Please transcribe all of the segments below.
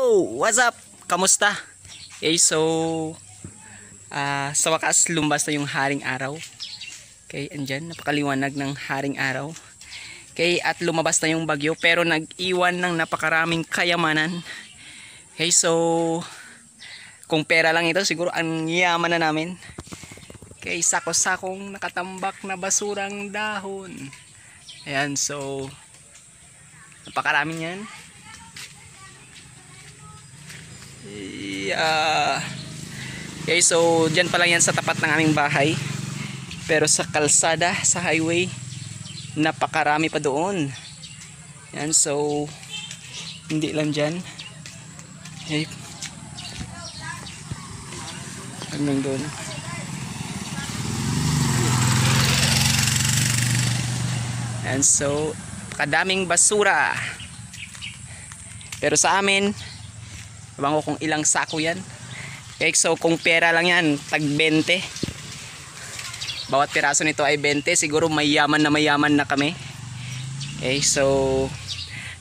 What's up? Kamusta? Sa wakas lumbas na yung haring araw. Okay, andyan, napakaliwanag ng haring araw. Okay, at lumabas na yung bagyo pero nag-iwan ng napakaraming kayamanan. Okay, kung pera lang ito, siguro ang yaman na namin. Okay, sako-sakong nakatambak na basurang dahon. Ayan, napakaraming yan. Okay, dyan pa lang yan sa tapat ng aming bahay. Pero sa kalsada, sa highway, napakarami pa doon. Yan, hindi lang dyan. Okay. Hanggang doon. Yan, kadaming basura. Pero sa amin, ewan ko kung ilang sako yan. Okay, kung pera lang yan, tag 20. Bawat piraso nito ay 20. Siguro mayaman na kami. Okay,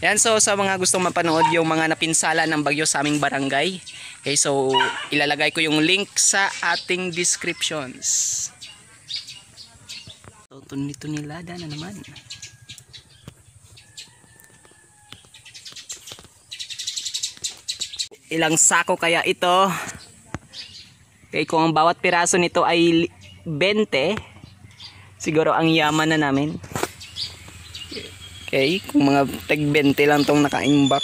yan, sa mga gustong mapanood yung mga napinsala ng bagyo sa aming barangay. Okay, ilalagay ko yung link sa ating descriptions. Tunilada na naman. Ilang sako kaya ito? Okay, kung ang bawat piraso nito ay 20, siguro ang yaman na namin. Okay, kung mga tag 20 lang tong nakaimbak.